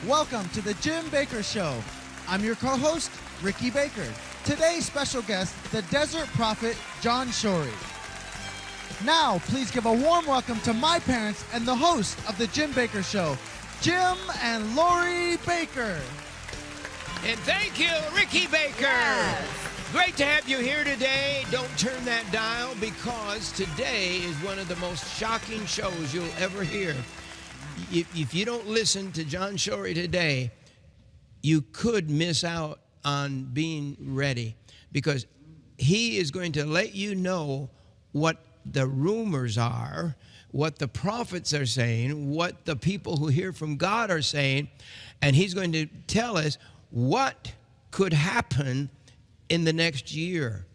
Welcome to the Jim Baker Show. I'm your co-host, Ricky Baker. Today's special guest, the Desert Prophet, John Shorey. Now, please give a warm welcome to my parents and the host of the Jim Baker Show, Jim and Lori Baker. And thank you, Ricky Baker. Yes. Great to have you here today. Don't turn that dial because today is one of the most shocking shows you'll ever hear. If you don't listen to John Shorey today, you could miss out on being ready because he is going to let you know what the rumors are, what the prophets are saying, what the people who hear from God are saying, and he's going to tell us what could happen in the next year.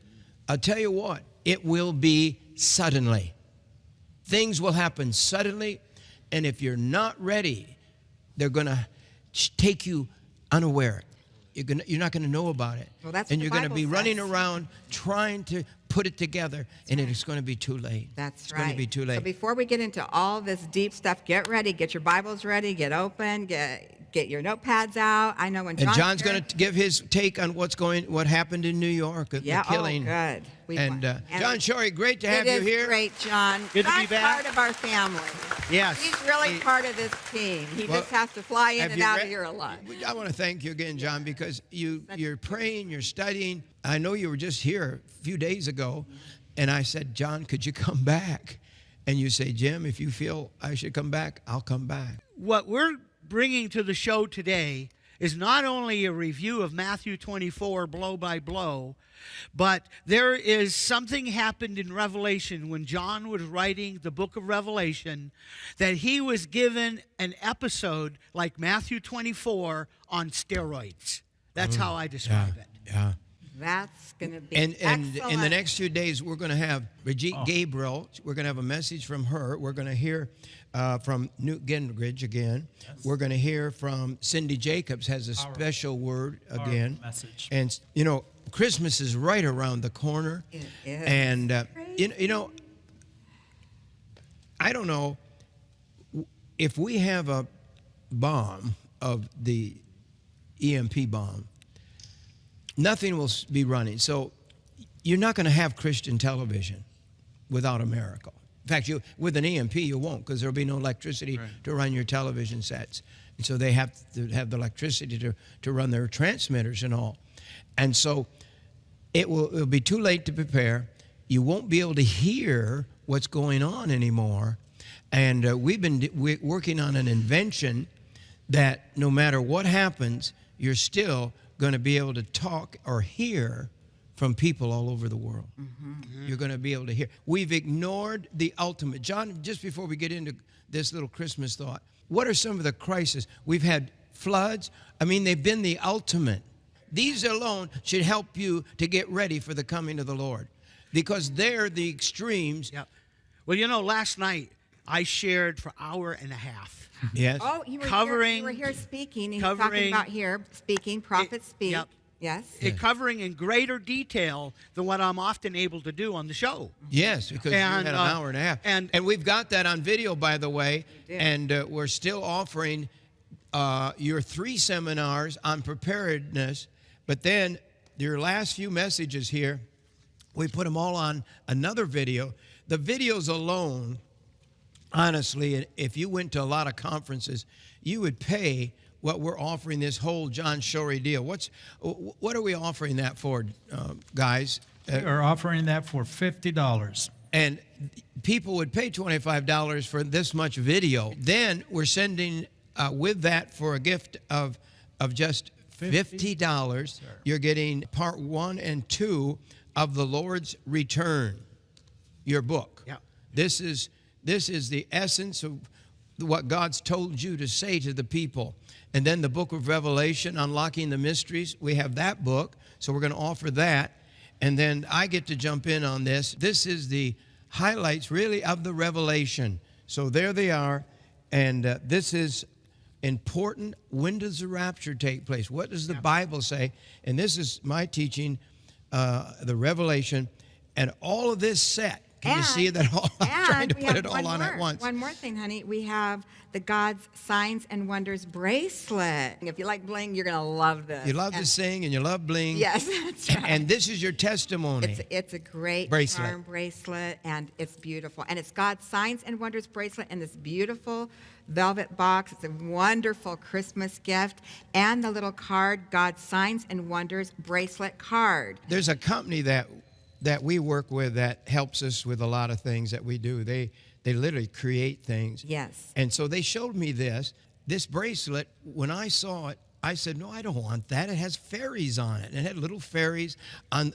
I'll tell you what, it will be suddenly. Things will happen suddenly. And if you're not ready, they're going to take you unaware. You're not going to know about it. Well, that's and what you're the going to be Bible running says. around trying to put it together, and it's going to be too late. That's right. It's going to be too late. So before we get into all this deep stuff, get ready. Get your Bibles ready. Get open. Get your notepads out. I know when John's going to give his take on what happened in New York, the killing. Oh, good. John Shorey, great to have you here. It is great, John. Good to be John's back. part of our family. Yes. He's really part of this team. He just has to fly in and out of here a lot. I want to thank you again, John, because you're praying, you're studying. I know you were just here a few days ago, and I said, John, could you come back? And you say, Jim, if you feel I should come back, I'll come back. What we're bringing to the show today is not only a review of Matthew 24 blow by blow, but there is something happened in Revelation when John was writing the book of Revelation that he was given an episode like Matthew 24 on steroids. That's how I describe it. Yeah. That's going to be and excellent. in the next few days, we're going to have Brigitte Gabriel. We're going to have a message from her. We're going to hear from Newt Gingrich again. Yes. We're going to hear from Cindy Jacobs has a special word again. Message. And, you know, Christmas is right around the corner. It is. And, you know, I don't know if we have a bomb of the EMP bomb, nothing will be running. So you're not going to have Christian television without a miracle. In fact, with an EMP, you won't because there'll be no electricity to run your television sets. And so they have to have the electricity to run their transmitters and all. And so it'll be too late to prepare. You won't be able to hear what's going on anymore. And we've been working on an invention that no matter what happens, you're still going to be able to talk or hear from people all over the world. Mm-hmm. You're going to be able to hear. We've ignored the ultimate. John, just before we get into this little Christmas thought, what are some of the crises? We've had floods. I mean, they've been the ultimate. These alone should help you to get ready for the coming of the Lord because they're the extremes. Yep. Well, you know, last night I shared for an hour and a half. Yes. Oh, you were here speaking. And talking about here speaking. Prophets speak. Yep. Yes. Covering in greater detail than what I'm often able to do on the show. Yes, because you had an hour and a half. And we've got that on video, by the way. And we're still offering your 3 seminars on preparedness. But then your last few messages here, we put them all on another video. The videos alone, honestly, if you went to a lot of conferences, you would pay what we're offering this whole John Shorey deal. What are we offering that for, guys? We're offering that for $50. And people would pay $25 for this much video. Then we're sending with that for a gift of just $50. You're getting part 1 and 2 of The Lord's Return, your book. Yeah. This is the essence of what God's told you to say to the people. And then the book of Revelation, Unlocking the Mysteries, we have that book, so we're going to offer that. And then I get to jump in on this. This is the highlights, really, of the Revelation. So there they are, and this is important. When does the rapture take place? What does the Bible say? And this is my teaching, the Revelation, and all of this set Can you see that all? I'm trying to put it all on at once. One more thing, honey. We have the God's Signs and Wonders bracelet. If you like bling, you're going to love this. You love to sing and you love bling. Yes, that's right. And this is your testimony. It's a great bracelet. charm bracelet, and it's beautiful. And it's God's Signs and Wonders bracelet in this beautiful velvet box. It's a wonderful Christmas gift. And the little card, God's Signs and Wonders bracelet card. There's a company that we work with that helps us with a lot of things that we do. They literally create things. Yes. And so they showed me this bracelet. When I saw it, I said, no, I don't want that. It has fairies on it. And it had little fairies on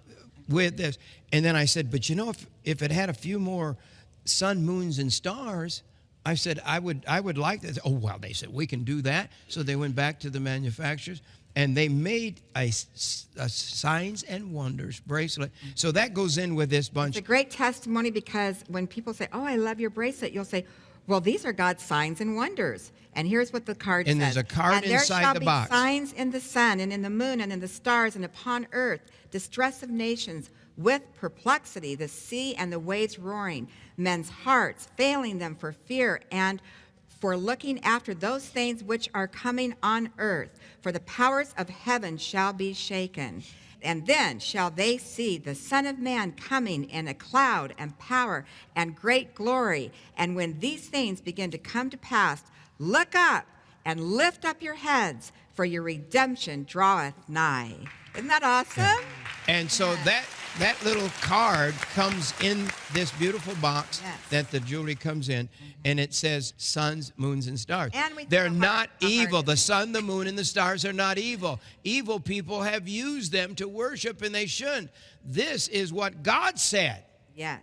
with this. And then I said, but you know, if it had a few more sun, moons, and stars, I said, I would like that. Oh, well, they said, we can do that. So they went back to the manufacturers, and they made a Signs and Wonders bracelet. So that goes in with this bunch. It's a great testimony, because when people say, oh, I love your bracelet, you'll say, well, these are God's signs and wonders. And here's what the card says. And there's a card inside the box. And there shall be signs in the sun and in the moon and in the stars and upon earth, distress of nations, with perplexity, the sea and the waves roaring, men's hearts failing them for fear and for looking after those things which are coming on earth. For the powers of heaven shall be shaken. And then shall they see the Son of Man coming in a cloud and power and great glory. And when these things begin to come to pass, look up and lift up your heads, for your redemption draweth nigh. Isn't that awesome? And so that little card comes in this beautiful box that the jewelry comes in, and it says suns, moons, and stars. And they're not evil. The sun, the moon, and the stars are not evil. Evil people have used them to worship, and they shouldn't. This is what God said. Yes.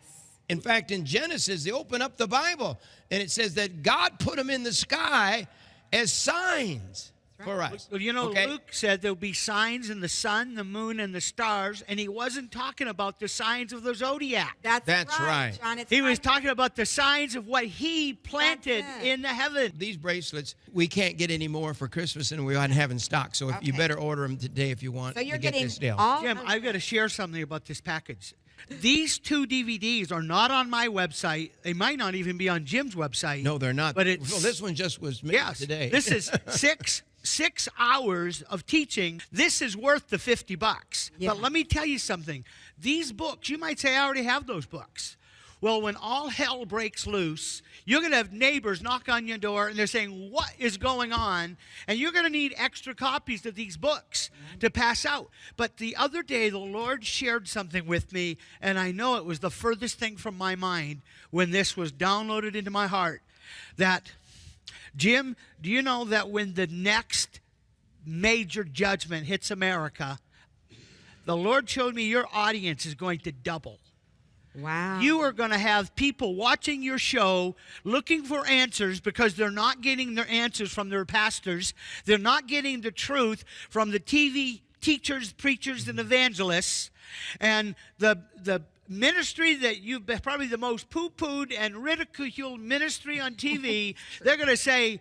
In fact, in Genesis, they open up the Bible, and it says that God put them in the sky as signs for us. Well, you know, Luke said there'll be signs in the sun, the moon, and the stars, and he wasn't talking about the signs of the zodiac. That's right. John, he was talking about the signs of what he planted in the heaven. These bracelets, we can't get any more for Christmas, and we ought to have in stock. So you better order them today if you want so you're to get getting this deal. Jim, I've got to share something about this package. These 2 DVDs are not on my website. They might not even be on Jim's website. No, they're not. But it's, well, this one just was made today. This is 6 hours of teaching. This is worth the $50. Yeah. But let me tell you something. These books, you might say, I already have those books. Well, when all hell breaks loose, you're going to have neighbors knock on your door, and they're saying, what is going on? And you're going to need extra copies of these books to pass out. But the other day, the Lord shared something with me, and I know it was the furthest thing from my mind when this was downloaded into my heart, that, Jim, do you know that when the next major judgment hits America, the Lord showed me your audience is going to double. Wow. You are going to have people watching your show looking for answers because they're not getting their answers from their pastors. They're not getting the truth from the TV teachers, preachers, and evangelists. And the ministry that you've been probably the most poo-pooed and ridiculed ministry on TV, they're going to say,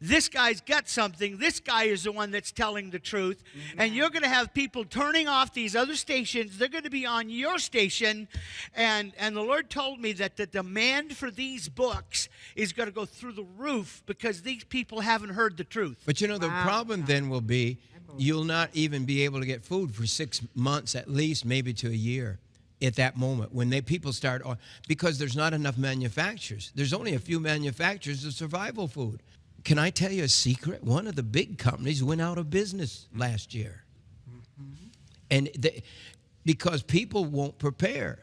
this guy's got something. This guy is the one that's telling the truth. Mm-hmm. And you're going to have people turning off these other stations. They're going to be on your station. And the Lord told me that the demand for these books is going to go through the roof because these people haven't heard the truth. But you know, the problem then will be you'll not even be able to get food for 6 months at least, maybe to a year. At that moment, when people start, because there's not enough manufacturers. There's only a few manufacturers of survival food. Can I tell you a secret? One of the big companies went out of business last year. And because people won't prepare.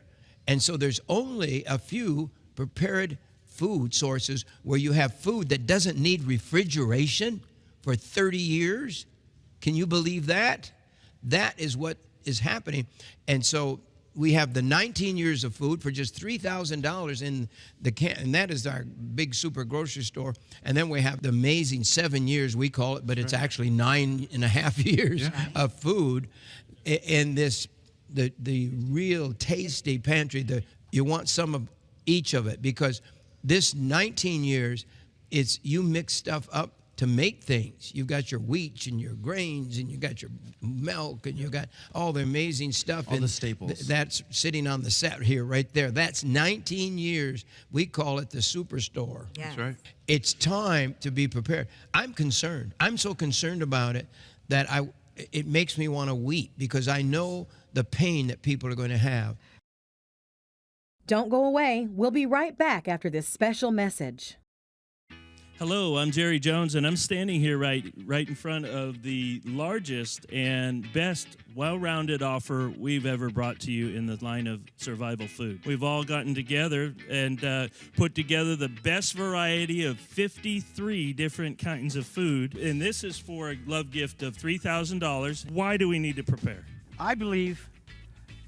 And so there's only a few prepared food sources where you have food that doesn't need refrigeration for 30 years. Can you believe that? That is what is happening. And so we have the 19 years of food for just $3,000 in the can, and that is our big super grocery store. And then we have the amazing 7 years, we call it, but it's actually 9.5 years of food in this, the real tasty pantry. You want some of each of it because this 19 years, you mix stuff up to make things. You've got your wheat and your grains, and you've got your milk, and you've got all the amazing stuff. All the staples. That's sitting on the set here, right there. That's 19 years. We call it the superstore. Yes. That's right. It's time to be prepared. I'm concerned. I'm so concerned about it that it makes me want to weep, because I know the pain that people are going to have. Don't go away. We'll be right back after this special message. Hello, I'm Jerry Jones, and I'm standing here right in front of the largest and best well-rounded offer we've ever brought to you in the line of survival food. We've all gotten together and put together the best variety of 53 different kinds of food, and this is for a love gift of $3,000. Why do we need to prepare? I believe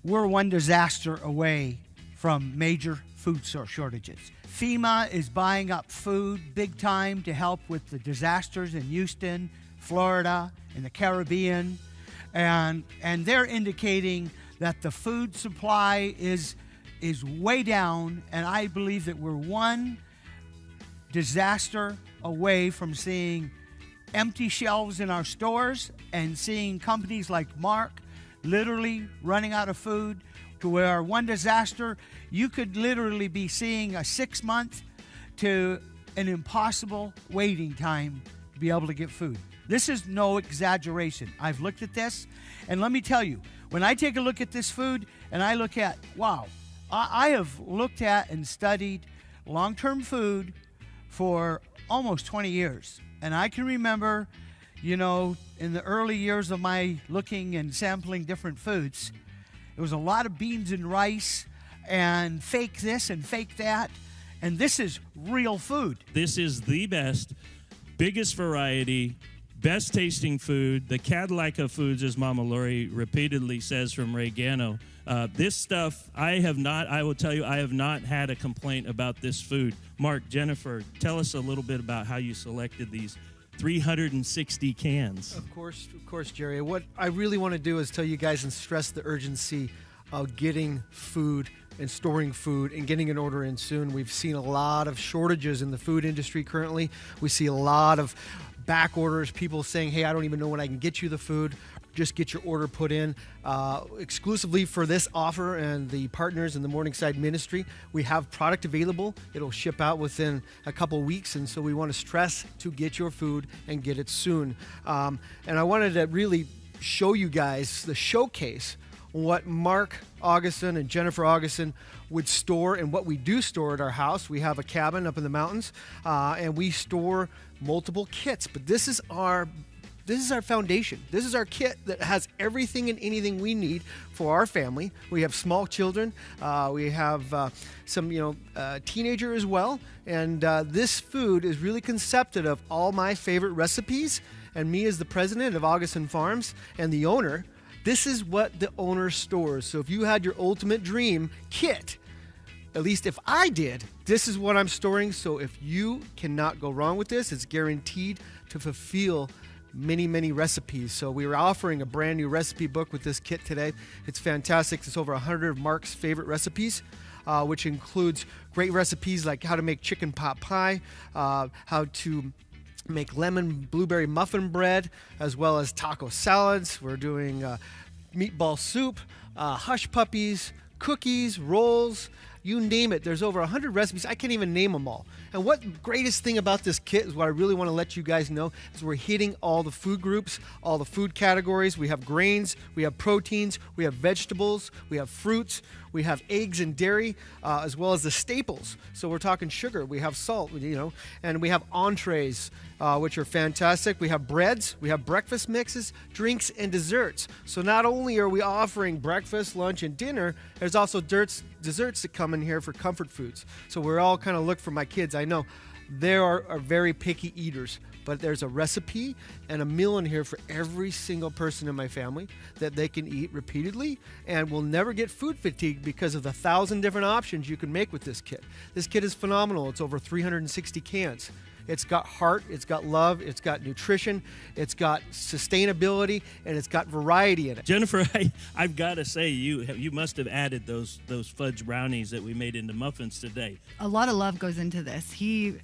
we're one disaster away from major food shortages. FEMA is buying up food big time to help with the disasters in Houston, Florida, and the Caribbean. And they're indicating that the food supply is way down, and I believe that we're one disaster away from seeing empty shelves in our stores and seeing companies like Mark literally running out of food, to where one disaster, you could literally be seeing a 6-month to an impossible waiting time to be able to get food. This is no exaggeration. I've looked at this, and let me tell you, when I take a look at this food and I look at, wow, I have looked at and studied long-term food for almost 20 years. And I can remember, in the early years of my looking and sampling different foods, it was a lot of beans and rice and fake this and fake that. And this is real food. This is the best, biggest variety, best tasting food, the Cadillac of foods, as Mama Lori repeatedly says from Ray Gano. This stuff, I will tell you, I have not had a complaint about this food. Mark, Jennifer, tell us a little bit about how you selected these 360 cans. Of course, Jerry. What I really want to do is tell you guys and stress the urgency of getting food and storing food and getting an order in soon. We've seen a lot of shortages in the food industry currently. We see a lot of back orders, people saying, hey, I don't even know when I can get you the food. Just get your order put in. Exclusively for this offer and the partners in the Morningside Ministry, we have product available. It'll ship out within a couple weeks, and so we want to stress to get your food and get it soon. And I wanted to really show you guys the showcase what Mark Augustin and Jennifer Augustin would store and what we do store at our house. We have a cabin up in the mountains, and we store multiple kits, but this is our foundation. This is our kit that has everything and anything we need for our family. We have small children. We have some, teenager as well. And this food is really concepted of all my favorite recipes. And me as the president of Augustin Farms and the owner, this is what the owner stores. So if you had your ultimate dream kit, at least if I did, this is what I'm storing. So if you cannot go wrong with this, it's guaranteed to fulfill many recipes. So we were offering a brand new recipe book with this kit today. It's fantastic. It's over 100 of Mark's favorite recipes, which includes great recipes like how to make chicken pot pie, how to make lemon blueberry muffin bread, as well as taco salads. We're doing meatball soup, hush puppies, cookies, rolls, you name it. There's over 100 recipes. I can't even name them all. And what greatest thing about this kit is what I really want to let you guys know is we're hitting all the food groups, all the food categories. We have grains, we have proteins, we have vegetables, we have fruits, we have eggs and dairy, as well as the staples. So we're talking sugar, we have salt, and we have entrees, which are fantastic. We have breads, we have breakfast mixes, drinks, and desserts. So not only are we offering breakfast, lunch, and dinner, there's also desserts that come in here for comfort foods. So we're all kind of look for my kids. I know they are very picky eaters, but there's a recipe and a meal in here for every single person in my family that they can eat repeatedly and will never get food fatigue because of the 1,000 different options you can make with this kit. This kit is phenomenal. It's over 360 cans. It's got heart, it's got love, it's got nutrition, it's got sustainability, and it's got variety in it. Jennifer, I've got to say, you must have added those fudge brownies that we made into muffins today. A lot of love goes into this. He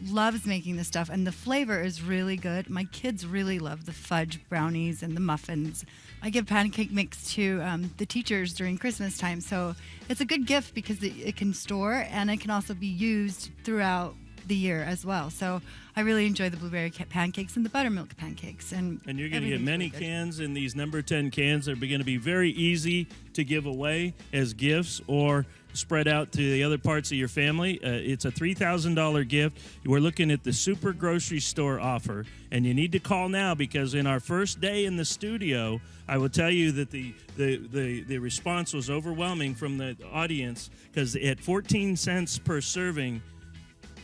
loves making this stuff, and the flavor is really good. My kids really love the fudge brownies and the muffins. I give pancake mix to the teachers during Christmas time, so it's a good gift because it can store and it can also be used throughout the year as well. So I really enjoy the blueberry pancakes and the buttermilk pancakes. And you're going to get many cans in these number 10 cans. They're going to be very easy to give away as gifts or spread out to the other parts of your family. It's a $3,000 gift. We're looking at the Super Grocery Store offer, and you need to call now because in our first day in the studio, I will tell you that the response was overwhelming from the audience because at 14 cents per serving,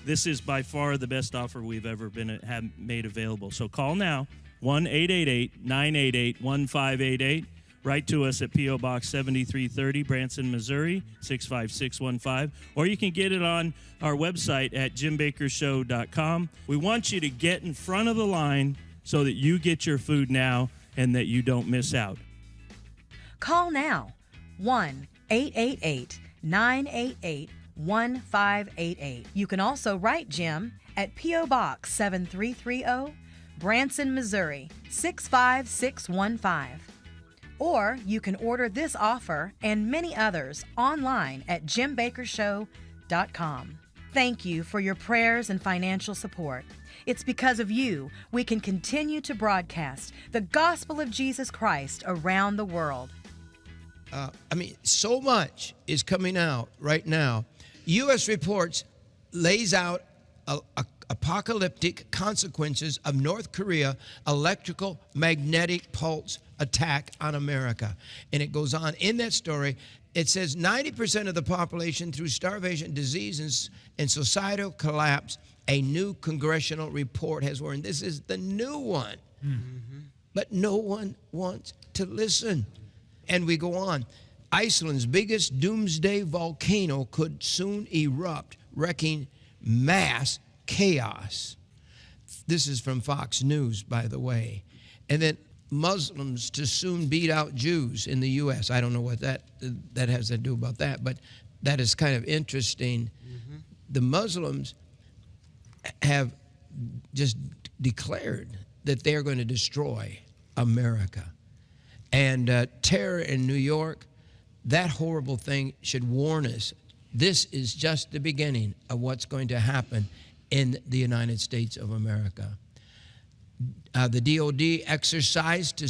this is by far the best offer we've ever have made available. So call now, 1-888-988-1588. Write to us at P.O. Box 7330, Branson, Missouri, 65615. Or you can get it on our website at jimbakershow.com. We want you to get in front of the line so that you get your food now and that you don't miss out. Call now, 1-888-988-1588. You can also write Jim at P.O. Box 7330, Branson, Missouri, 65615. Or you can order this offer and many others online at jimbakershow.com. Thank you for your prayers and financial support. It's because of you we can continue to broadcast the gospel of Jesus Christ around the world. So much is coming out right now. U.S. reports lays out apocalyptic consequences of North Korea electrical magnetic pulse attack on America. And it goes on in that story. It says 90% of the population through starvation, disease, and societal collapse, a new congressional report has warned. This is the new one. Mm-hmm. But no one wants to listen. And we go on. Iceland's biggest doomsday volcano could soon erupt, wreaking mass chaos. This is from Fox News, by the way. And then Muslims to soon beat out Jews in the U.S. I don't know what that has to do about that, but that is kind of interesting. Mm-hmm. The Muslims have just declared that they're going to destroy America. And terror in New York, that horrible thing should warn us. This is just the beginning of what's going to happen in the United States of America. The DOD exercised to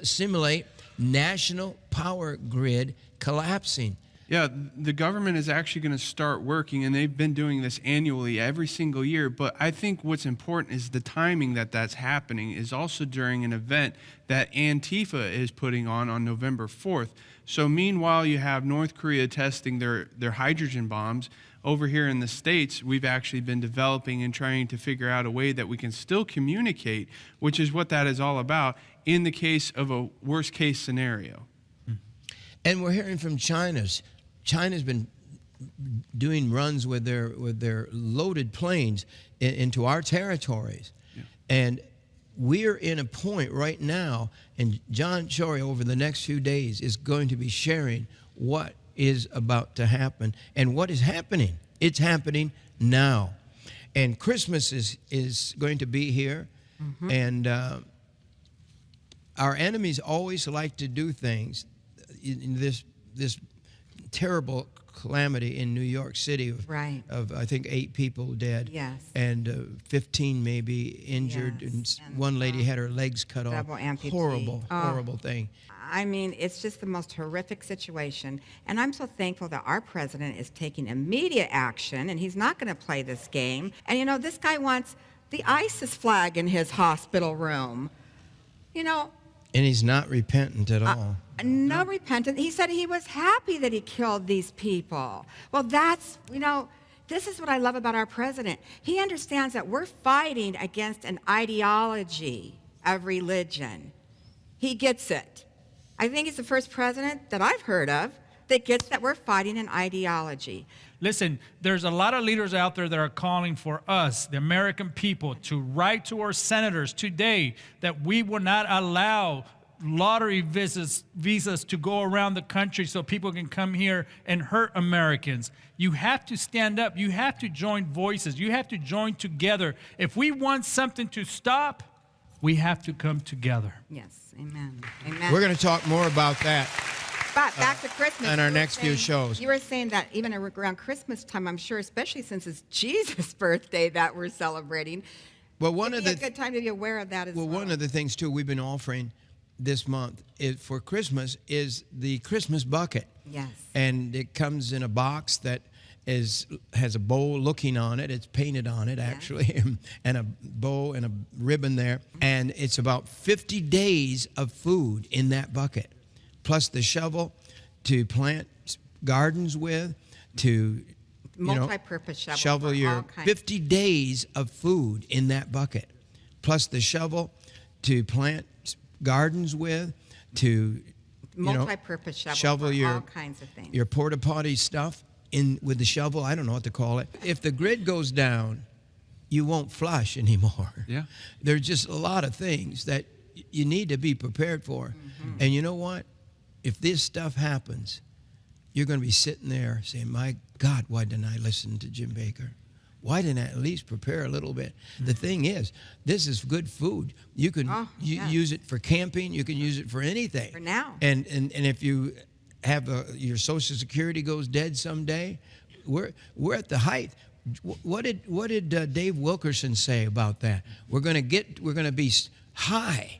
simulate national power grid collapsing. Yeah, the government is actually going to start working, and they've been doing this annually every single year. But I think what's important is the timing that's happening is also during an event that Antifa is putting on November 4th. So meanwhile, you have North Korea testing their hydrogen bombs. Over here in the States, we've actually been developing and trying to figure out a way that we can still communicate, which is what that is all about in the case of a worst case scenario. And we're hearing from China's been doing runs with their loaded planes into our territories. Yeah. And we're in a point right now, and John Shorey over the next few days is going to be sharing what is about to happen and what is happening. It's happening now. And Christmas is going to be here. Mm-hmm. And our enemies always like to do things in this terrible calamity in New York City of I think 8 people dead. Yes. And 15 maybe injured. Yes. And one lady had her legs cut off. Double amputee. Horrible thing. I mean, it's just the most horrific situation. And I'm so thankful that our president is taking immediate action, and he's not going to play this game. And, you know, this guy wants the ISIS flag in his hospital room. You know. And he's not repentant at all. No repentant. He said he was happy that he killed these people. Well, that's, you know, this is what I love about our president. He understands that we're fighting against an ideology of religion. He gets it. I think he's the first president that I've heard of that gets that we're fighting an ideology. Listen, there's a lot of leaders out there that are calling for us, the American people, to write to our senators today that we will not allow lottery visas to go around the country so people can come here and hurt Americans. You have to stand up. You have to join voices. You have to join together. If we want something to stop, we have to come together. Yes, amen. Amen. We're going to talk more about that But back to Christmas. on our next few shows. You were saying that even around Christmas time, I'm sure, especially since it's Jesus' birthday that we're celebrating, Well, it'd be a good time to be aware of that as well. Well, one of the things, too, we've been offering this month for Christmas is the Christmas bucket. Yes. And it comes in a box that has a bow looking on it. It's painted on it, actually, and a bow and a ribbon there. And it's about 50 days of food in that bucket, plus the shovel to plant gardens with, to multi-purpose shovel your 50 days of food in that bucket, plus the shovel to plant gardens with, to multi-purpose shovel for your all kinds of things. Your porta potty stuff in with the shovel. I don't know what to call it. If the grid goes down, you won't flush anymore. Yeah. There's just a lot of things that you need to be prepared for. Mm-hmm. And you know what? If this stuff happens, you're going to be sitting there saying, my God, why didn't I listen to Jim Baker? Why didn't I at least prepare a little bit? The thing is, this is good food. You can use it for camping. You can use it for anything. For now. And if you have your Social Security goes dead someday, we're at the height. What did Dave Wilkerson say about that? We're going to be high.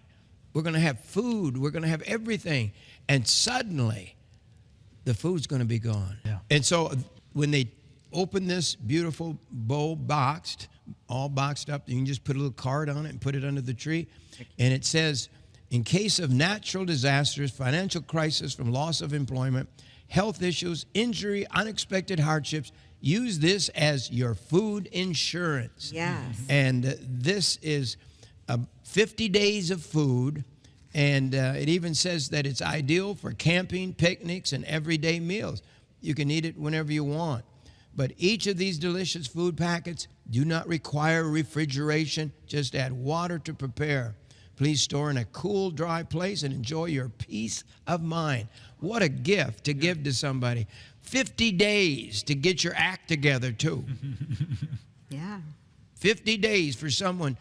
We're going to have food. We're going to have everything. And suddenly, the food's going to be gone. Yeah. And so when they open this beautiful bowl all boxed up, you can just put a little card on it and put it under the tree. And it says, in case of natural disasters, financial crisis from loss of employment, health issues, injury, unexpected hardships, use this as your food insurance. Yes. And this is 50 days of food. And it even says that it's ideal for camping, picnics, and everyday meals. You can eat it whenever you want. But each of these delicious food packets do not require refrigeration. Just add water to prepare. Please store in a cool, dry place and enjoy your peace of mind. What a gift to give to somebody. 50 days to get your act together, too. Yeah. 50 days for someone.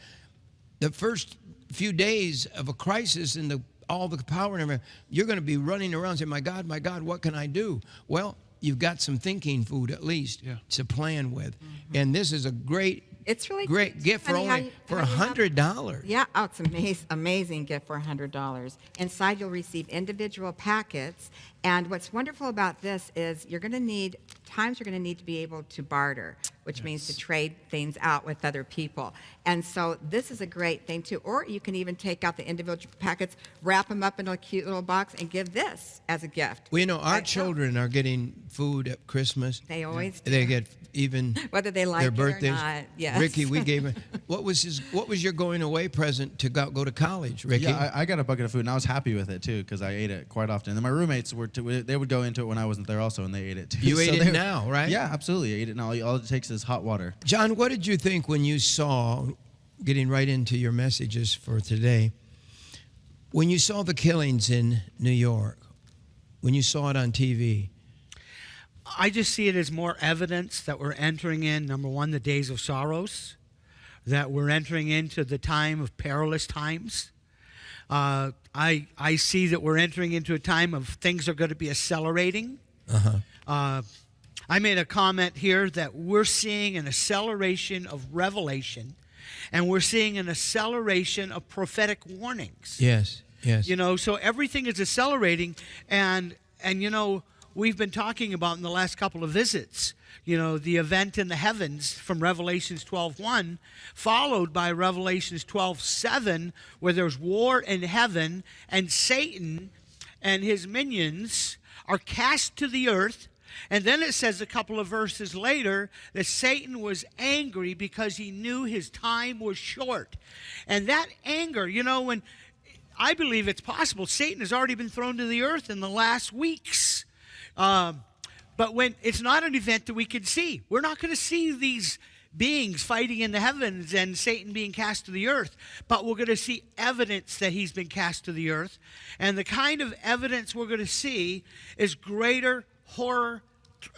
The first few days of a crisis and all the power and everything, you're going to be running around saying, my God, what can I do? Well, you've got some thinking food at least to plan with. Mm-hmm. And this is a great gift for only $100. Yeah, it's an amazing gift for $100. Inside you'll receive individual packets. And what's wonderful about this is you're going to need to be able to barter, which means to trade things out with other people. And so this is a great thing too. Or you can even take out the individual packets, wrap them up in a cute little box, and give this as a gift. Well, our children are getting food at Christmas. They always do. They get even whether they like their birthdays. It or not. Yes. Ricky, we gave him. What was your going away present to go to college, Ricky? Yeah, I got a bucket of food and I was happy with it too because I ate it quite often. And my roommates they would go into it when I wasn't there also, and they ate it too. You ate it now, right? Yeah, absolutely. I ate it now. All it takes is hot water. John, what did you think when you saw, getting right into your messages for today, when you saw the killings in New York, when you saw it on TV? I just see it as more evidence that we're entering in, number one, the days of sorrows, that we're entering into the time of perilous times. I see that we're entering into a time of things are going to be accelerating. I made a comment here that we're seeing an acceleration of revelation, and we're seeing an acceleration of prophetic warnings. Yes, yes. So everything is accelerating, and we've been talking about in the last couple of visits, the event in the heavens from Revelations 12:1, followed by Revelations 12:7, where there's war in heaven, and Satan and his minions are cast to the earth. And then it says a couple of verses later that Satan was angry because he knew his time was short. And that anger, when I believe it's possible, Satan has already been thrown to the earth in the last weeks. But when it's not an event that we can see, we're not going to see beings fighting in the heavens and Satan being cast to the earth, but we're going to see evidence that he's been cast to the earth. And the kind of evidence we're going to see is greater horror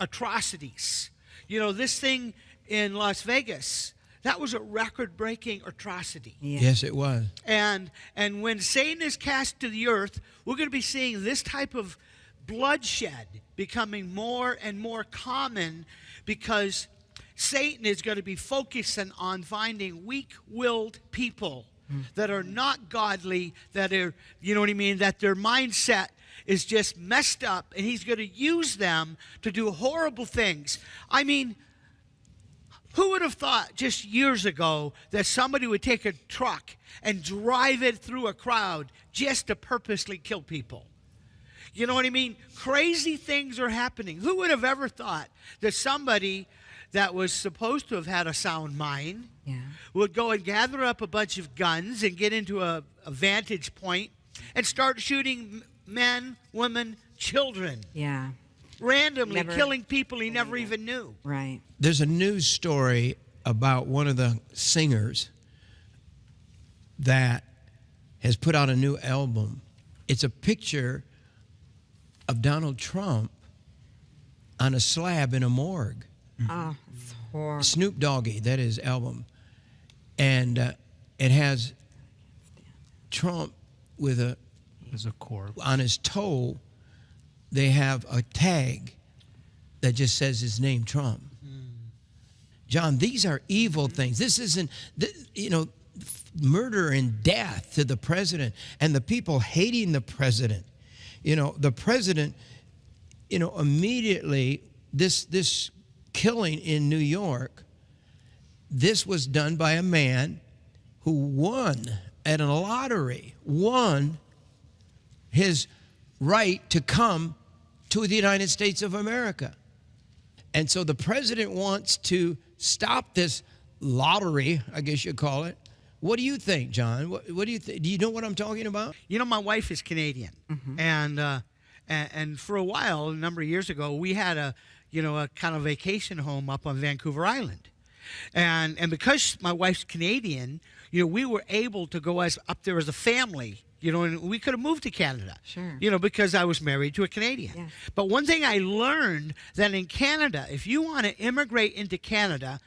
atrocities. You know, this thing in Las Vegas, that was a record-breaking atrocity. Yeah. Yes, it was. And when Satan is cast to the earth, we're going to be seeing this type of bloodshed becoming more and more common, because Satan is going to be focusing on finding weak-willed people that are not godly, that are, you know what I mean, that their mindset is just messed up, and he's going to use them to do horrible things. I mean, who would have thought just years ago that somebody would take a truck and drive it through a crowd just to purposely kill people? You know what I mean? Crazy things are happening. Who would have ever thought that somebody that was supposed to have had a sound mind would go and gather up a bunch of guns and get into a vantage point and start shooting men, women, children? Yeah. Randomly killing people he never even knew. Right. There's a news story about one of the singers that has put out a new album. It's a picture of Donald Trump on a slab in a morgue. Oh, it's horrible. Snoop Doggy, that is album. And it has Trump with There's a corpse. on his toe, they have a tag that just says his name, Trump. John, these are evil things. This isn't, you know, murder and death to the president and the people hating the president. You know, the president, you know, immediately, this killing in New York, this was done by a man who won at a lottery, won his right to come to the United States of America. And so the president wants to stop this lottery, I guess you call it. What do you think, John? What do you think? Do you know what I'm talking about? You know, my wife is Canadian, and for a while, a number of years ago, we had a kind of vacation home up on Vancouver Island, and because my wife's Canadian, you know, we were able to go up there as a family. You know, and we could have moved to Canada. Sure. You know, because I was married to a Canadian. Yes. But one thing I learned, that in Canada, if you want to immigrate into Canada,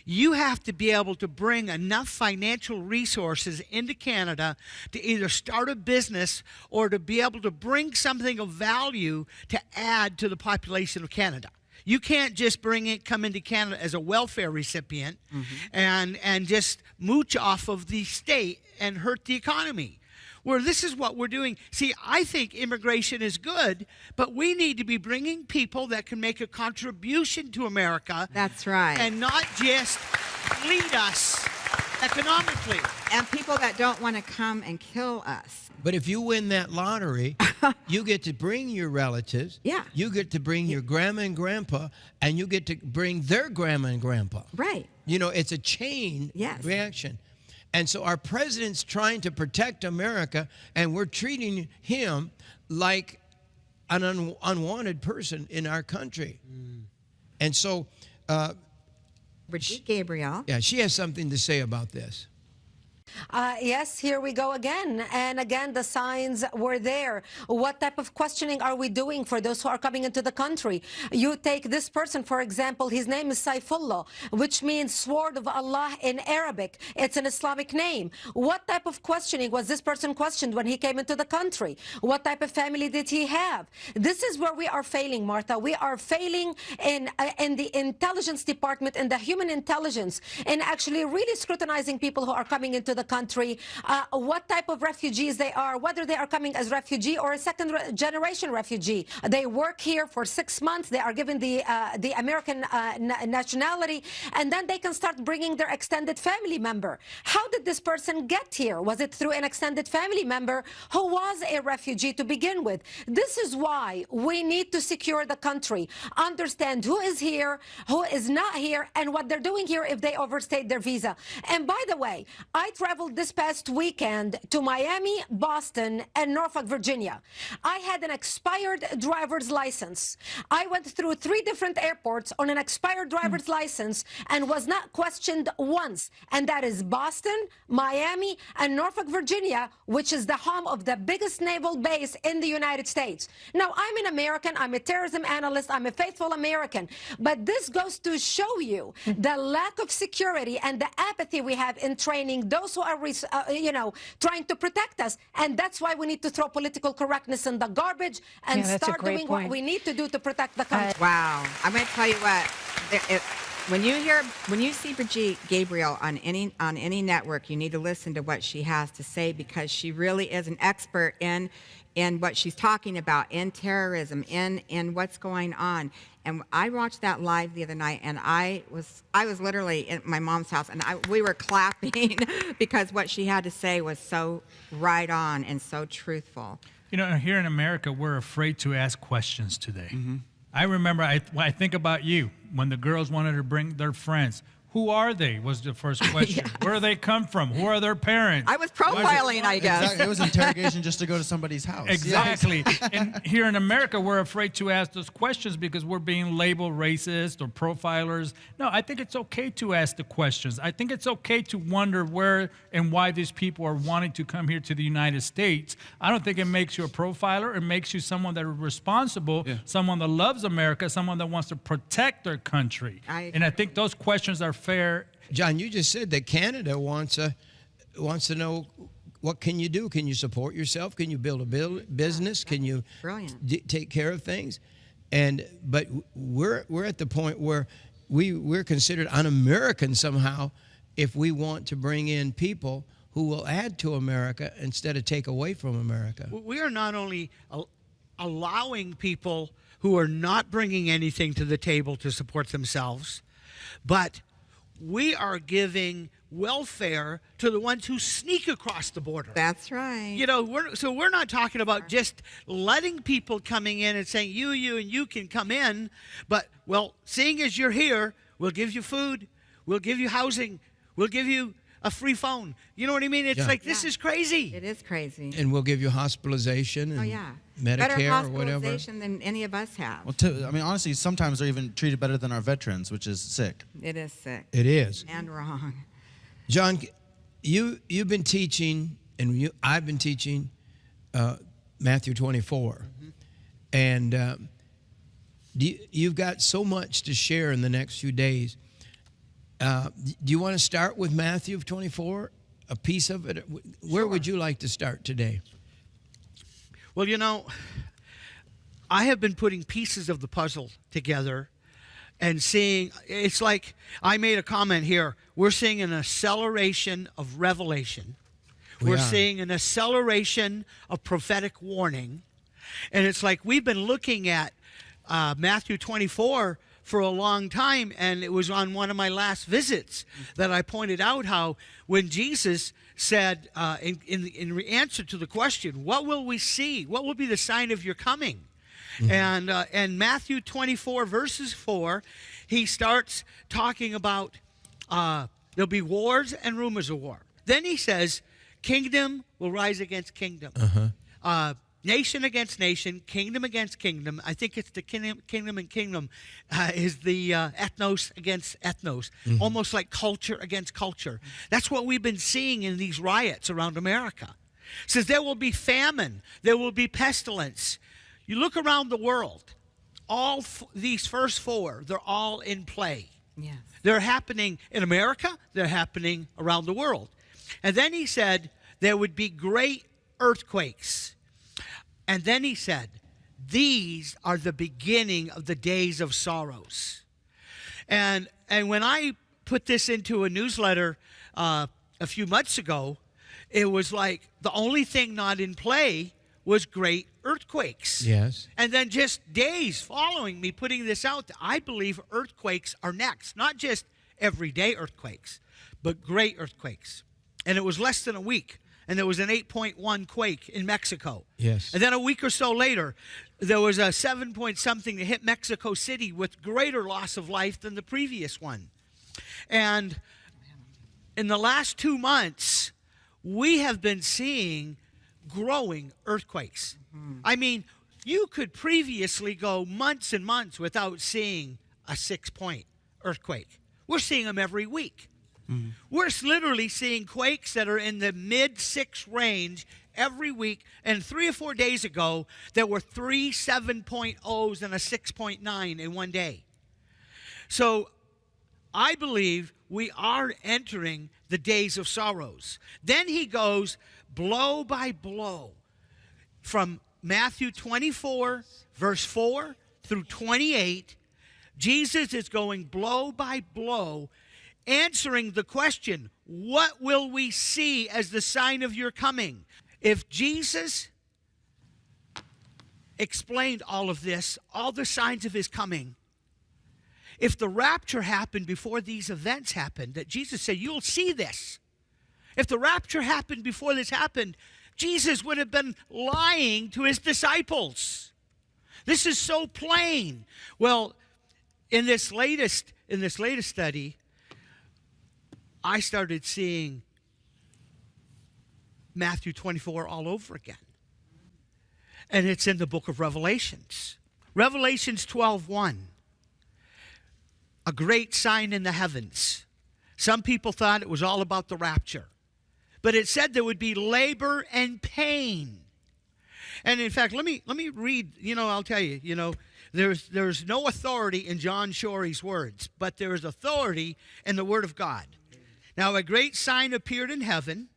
you have to be able to bring enough financial resources into Canada to either start a business or to be able to bring something of value to add to the population of Canada. You can't just come into Canada as a welfare recipient and just mooch off of the state and hurt the economy. Where this is what we're doing. See, I think immigration is good, but we need to be bringing people that can make a contribution to America. That's right. And not just lead us economically. And people that don't want to come and kill us. But if you win that lottery, you get to bring your relatives. Yeah. You get to bring your grandma and grandpa, and you get to bring their grandma and grandpa. Right. You know, it's a chain reaction. And so our president's trying to protect America, and we're treating him like an unwanted person in our country. And so... Brigitte Gabriel. Yeah, she has something to say about this. Yes, here we go again. And again, the signs were there. What type of questioning are we doing for those who are coming into the country? You take this person, for example, his name is Saifullah, which means sword of Allah in Arabic. It's an Islamic name. What type of questioning was this person questioned when he came into the country? What type of family did he have? This is where we are failing, Martha. We are failing in the intelligence department, in the human intelligence, in actually really scrutinizing people who are coming into the country, what type of refugees they are, whether they are coming as refugee or a second-generation refugee. They work here for 6 months. They are given the American nationality, and then they can start bringing their extended family member. How did this person get here? Was it through an extended family member who was a refugee to begin with? This is why we need to secure the country, understand who is here, who is not here, and what they're doing here if they overstayed their visa. And by the way, I traveled traveled this past weekend to Miami, Boston, and Norfolk, Virginia. I had an expired driver's license. I went through 3 different airports on an expired driver's license and was not questioned once. And that is Boston, Miami, and Norfolk, Virginia, which is the home of the biggest naval base in the United States. Now, I'm an American. I'm a terrorism analyst. I'm a faithful American. But this goes to show you the lack of security and the apathy we have in training those who are, trying to protect us. And that's why we need to throw political correctness in the garbage and start doing what we need to do to protect the country. Wow. I'm going to tell you what. When you see Brigitte Gabriel on any network, you need to listen to what she has to say, because she really is an expert in what she's talking about, in terrorism, in what's going on. And I watched that live the other night, and I was literally at my mom's house, and we were clapping because what she had to say was so right on and so truthful. You know, here in America, we're afraid to ask questions today. I remember, I think about you, when the girls wanted to bring their friends. Who are they, was the first question. Where do they come from? Who are their parents? I was profiling, I guess. Exactly. It was interrogation just to go to somebody's house. Exactly. And here in America, we're afraid to ask those questions because we're being labeled racist or profilers. No, I think it's okay to ask the questions. I think it's okay to wonder where and why these people are wanting to come here to the United States. I don't think it makes you a profiler. It makes you someone that is responsible, someone that loves America, someone that wants to protect their country. And I think those questions are fair. John, you just said that Canada wants to know, what can you do? Can you support yourself? Can you build a business? Can you take care of things? But we're at the point where we're considered un-American somehow if we want to bring in people who will add to America instead of take away from America. We are not only allowing people who are not bringing anything to the table to support themselves, but we are giving welfare to the ones who sneak across the border. That's right. You know, we're not talking about just letting people coming in and saying, you, and you can come in. But, well, seeing as you're here, we'll give you food, we'll give you housing, we'll give you a free phone. You know what I mean? It's like, this is crazy. It is crazy. And we'll give you hospitalization and Medicare better or whatever. hospitalization than any of us have. Well, I mean, honestly, sometimes they're even treated better than our veterans, which is sick. It is sick. It is. And wrong. John, you've been teaching, and I've been teaching Matthew 24. And you've got so much to share in the next few days. Do you want to start with Matthew 24, a piece of it? Where would you like to start today? Well, you know, I have been putting pieces of the puzzle together and seeing, it's like I made a comment here. We're seeing an acceleration of revelation. We're seeing an acceleration of prophetic warning. And it's like we've been looking at Matthew 24 for a long time, and it was on one of my last visits that I pointed out how when Jesus said, in answer to the question, what will we see? What will be the sign of your coming? And Matthew 24, verses 4, he starts talking about there'll be wars and rumors of war. Then he says, kingdom will rise against kingdom. Nation against nation, kingdom against kingdom. I think it's the kingdom and kingdom is the ethnos against ethnos, almost like culture against culture. That's what we've been seeing in these riots around America. It says there will be famine, there will be pestilence. You look around the world, all these first 4, they're all in play. Yes. They're happening in America, they're happening around the world. And then he said there would be great earthquakes. And then he said, these are the beginning of the days of sorrows. And when I put this into a newsletter a few months ago, it was like the only thing not in play was great earthquakes. Yes. And then just days following me putting this out, I believe earthquakes are next. Not just everyday earthquakes, but great earthquakes. And it was less than a week. And there was an 8.1 quake in Mexico. Yes. And then a week or so later, there was a 7-point-something that hit Mexico City with greater loss of life than the previous one. And in the last 2 months, we have been seeing growing earthquakes. I mean, you could previously go months and months without seeing a 6-point earthquake. We're seeing them every week. We're literally seeing quakes that are in the mid-6 range every week. And 3 or 4 days ago, there were 3 7.0s and a 6.9 in one day. So I believe we are entering the days of sorrows. Then he goes blow by blow from Matthew 24, verse 4 through 28. Jesus is going blow by blow, answering the question, what will we see as the sign of your coming? If Jesus explained all of this, all the signs of his coming, if the rapture happened before these events happened, that Jesus said, you'll see this. If the rapture happened before this happened, Jesus would have been lying to his disciples. This is so plain. Well, in this latest study, I started seeing Matthew 24 all over again. And it's in the book of Revelations. Revelations 12:1. A great sign in the heavens. Some people thought it was all about the rapture. But it said there would be labor and pain. And in fact, let me read, I'll tell you, there's no authority in John Shorey's words, but there is authority in the Word of God. Now, a great sign appeared in heaven,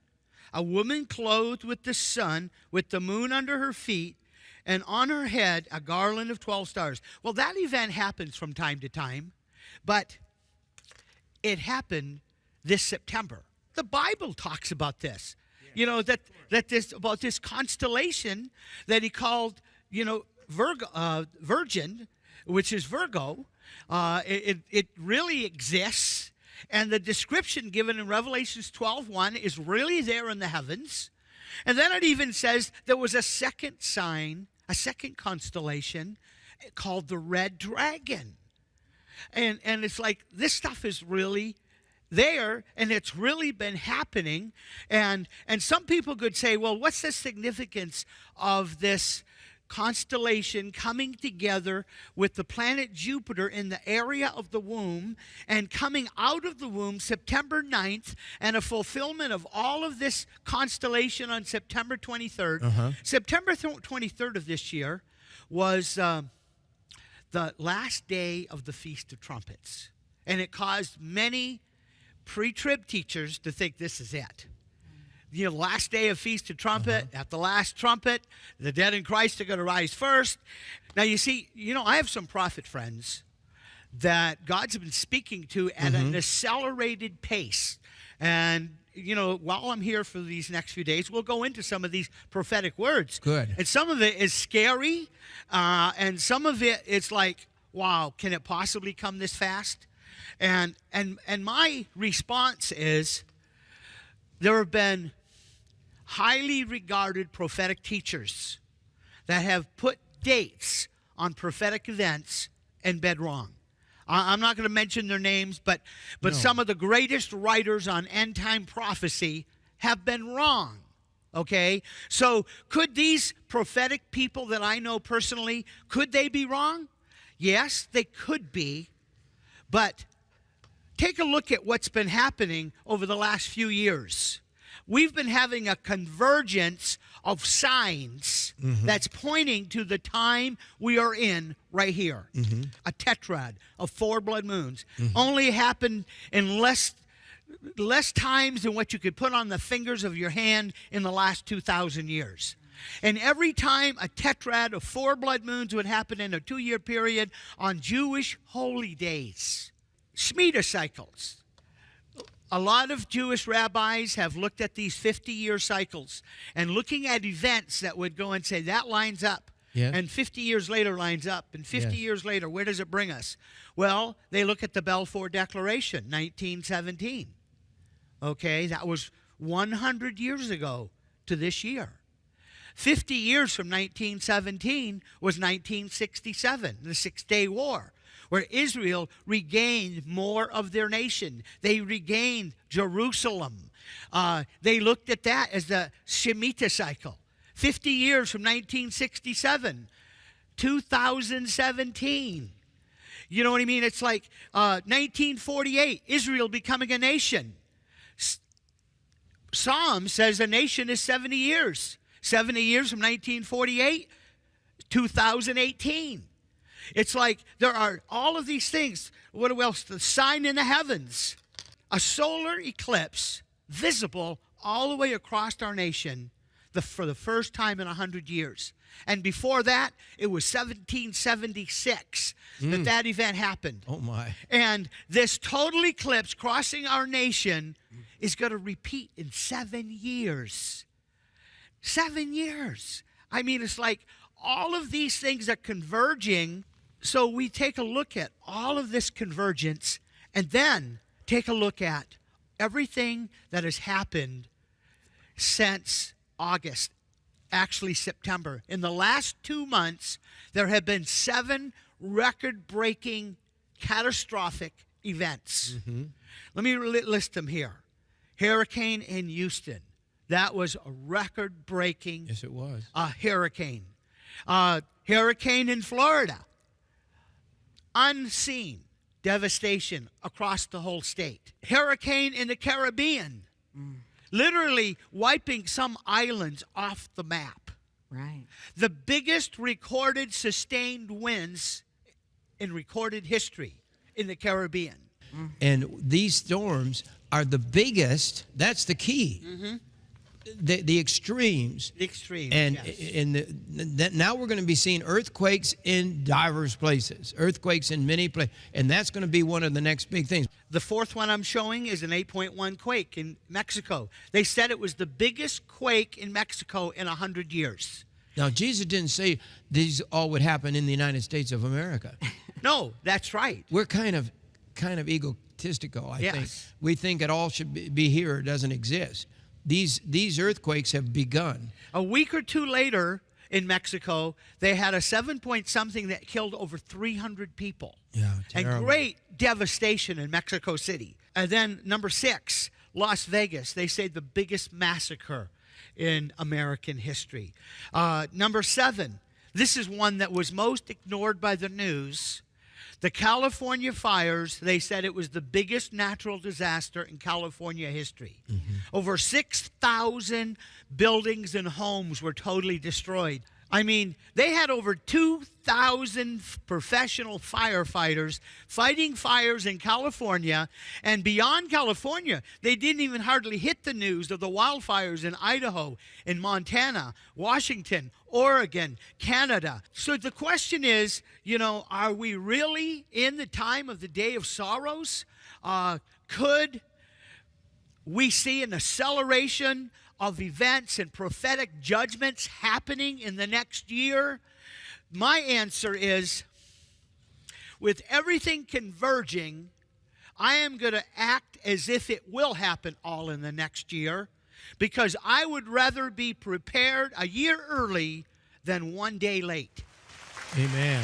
a woman clothed with the sun, with the moon under her feet, and on her head a garland of 12 stars. Well, that event happens from time to time, but it happened this September. The Bible talks about this. About this constellation that he called, Virgin, which is Virgo. It really exists. And the description given in Revelations 12:1 is really there in the heavens. And then it even says there was a second sign, a second constellation called the Red Dragon. And it's like this stuff is really there, and it's really been happening. And some people could say, well, what's the significance of this constellation coming together with the planet Jupiter in the area of the womb and coming out of the womb September 9th, and a fulfillment of all of this constellation on September 23rd. September 23rd of this year was the last day of the Feast of Trumpets. And it caused many pre-trib teachers to think this is it. Last day of Feast of Trumpet, at the last trumpet, the dead in Christ are going to rise first. Now, you see, I have some prophet friends that God's been speaking to at an accelerated pace. And, while I'm here for these next few days, we'll go into some of these prophetic words. Good. And some of it is scary, and some of it is like, wow, can it possibly come this fast? And my response is, there have been highly regarded prophetic teachers that have put dates on prophetic events and been wrong. I'm not going to mention their names, but some of the greatest writers on end-time prophecy have been wrong. Okay? So could these prophetic people that I know personally, could they be wrong? Yes, they could be. But take a look at what's been happening over the last few years. We've been having a convergence of signs that's pointing to the time we are in right here. A tetrad of 4 blood moons. Only happened in less times than what you could put on the fingers of your hand in the last 2,000 years. And every time a tetrad of 4 blood moons would happen in a 2-year period on Jewish holy days. Shemitah cycles. A lot of Jewish rabbis have looked at these 50-year cycles and looking at events that would go and say, that lines up. Yeah. And 50 years later lines up. And 50 years later, where does it bring us? Well, they look at the Balfour Declaration, 1917. Okay, that was 100 years ago to this year. 50 years from 1917 was 1967, the Six-Day War. where Israel regained more of their nation. They regained Jerusalem. They looked at that as the Shemitah cycle. 50 years from 1967, 2017. You know what I mean? It's like 1948, Israel becoming a nation. Psalm says a nation is 70 years. 70 years from 1948, 2018. It's like there are all of these things. What else? The sign in the heavens. A solar eclipse visible all the way across our nation for the first time in 100 years. And before that, it was 1776 that event happened. Oh, my. And this total eclipse crossing our nation is going to repeat in 7 years. 7 years. I mean, it's like all of these things are converging. So we take a look at all of this convergence and then take a look at everything that has happened since August, actually September. In the last 2 months, there have been 7 record-breaking, catastrophic events. Let me list them here. Hurricane in Houston. That was a record-breaking Yes, it was. hurricane. Hurricane in Florida. Unseen devastation across the whole state. Hurricane in the Caribbean. Literally wiping some islands off the map. Right. The biggest recorded sustained winds in recorded history in the Caribbean. And these storms are the biggest. That's the key. The extremes. The extremes, And yes. now we're going to be seeing earthquakes in diverse places, earthquakes in many places, and that's going to be one of the next big things. The fourth one I'm showing is an 8.1 quake in Mexico. They said it was the biggest quake in Mexico in 100 years. Now, Jesus didn't say these all would happen in the United States of America. No, that's right. We're kind of egotistical, I think. Yes. We think it all should be here. It doesn't exist. These earthquakes have begun. A week or two later in Mexico, they had a 7-point something that killed over 300 people. Yeah, and terrible. great devastation in Mexico City. And then number 6, Las Vegas. They say the biggest massacre in American history. Number 7, this is one that was most ignored by the news. The California fires, they said it was the biggest natural disaster in California history. Over 6,000 buildings and homes were totally destroyed. I mean, they had over 2,000 professional firefighters fighting fires in California. And beyond California, they didn't even hardly hit the news of the wildfires in Idaho, in Montana, Washington, Oregon, Canada. So the question is, are we really in the time of the day of sorrows? Could we see an acceleration of events and prophetic judgments happening in the next year? My answer is, with everything converging, I am going to act as if it will happen all in the next year, because I would rather be prepared a year early than one day late. Amen.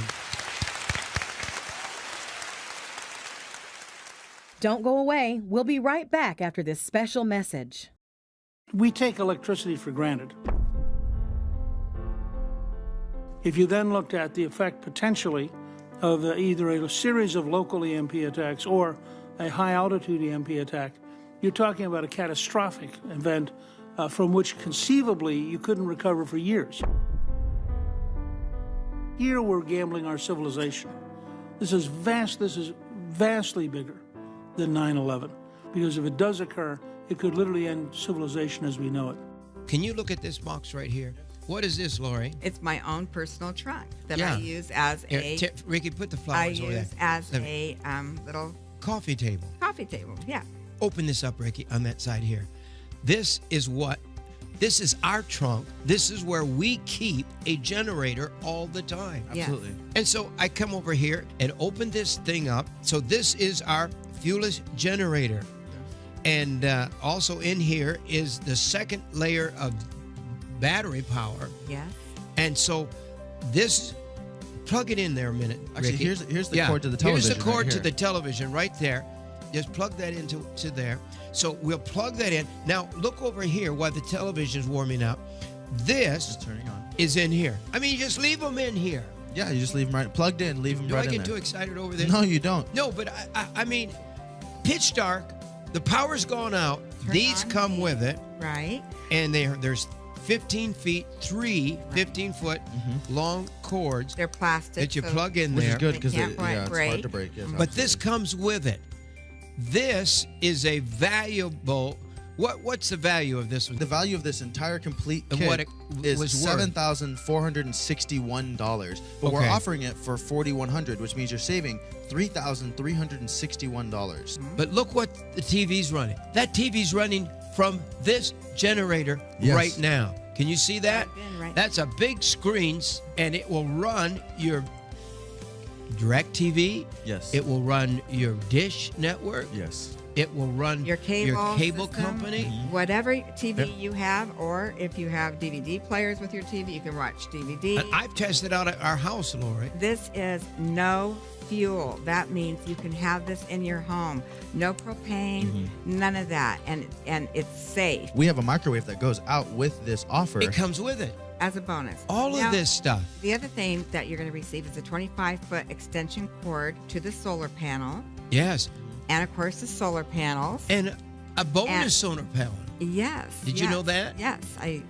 Don't go away. We'll be right back after this special message. We take electricity for granted. If you then looked at the effect potentially of either a series of local EMP attacks or a high-altitude EMP attack, you're talking about a catastrophic event from which conceivably you couldn't recover for years. Here we're gambling our civilization. This is vastly bigger than 9/11, because if it does occur, it could literally end civilization as we know it. Can you look at this box right here? What is this, Lori? It's my own personal trunk that Yeah. I use as Ricky, put the I flowers over there. use as a little Coffee table. coffee table. Yeah. Open this up, Ricky, on that side here. This is our trunk. This is where we keep a generator all the time. Yes. Absolutely. And so I come over here and open this thing up. So this is our fuelless generator. And also in here is the second layer of battery power. Yes. And so this plug it in there a minute. Actually, Ricky. here's the cord to the television. Here's the cord right to here. the television right there. Just plug that into there. So we'll plug that in. Now look over here while the television's warming up. This Just turning on. is in here. I mean, you just leave them in here. Yeah, you just leave them right plugged in. Leave them Do right I in get there. too excited over this? No, you don't. No, but I mean, pitch dark. The power's gone out. Turn These on. come with it, Right. and there's 15 feet, 15-foot long cords They're plastic. that you so plug in Which there. is good because They it's can't break. hard to break. Yes, But this comes with it. This is a valuable. What's the value of this one? The value of this entire complete Of kit what it is was worth. $7,461, but we're Okay. offering it for $4,100, which means you're saving $3,361. But look what the TV's running. That TV's running from this generator Yes. right now. Can you see that? Plugged in right That's a big screen, and it will run your Direct TV. Yes. It will run your Dish network. Yes. It will run Your cable system, company. whatever TV you have, or if you have DVD players with your TV, you can watch DVD. And I've tested out at our house, Lori. This is no fuel. That means you can have this in your home. No propane, none of that, and it's safe. We have a microwave that goes out with this offer. It comes with it. As a bonus. All Now, of this stuff. The other thing that you're going to receive is a 25-foot extension cord to the solar panel, Yes. and of course the solar panels. And a bonus And- solar panel. Yes. Did you know that? Yes.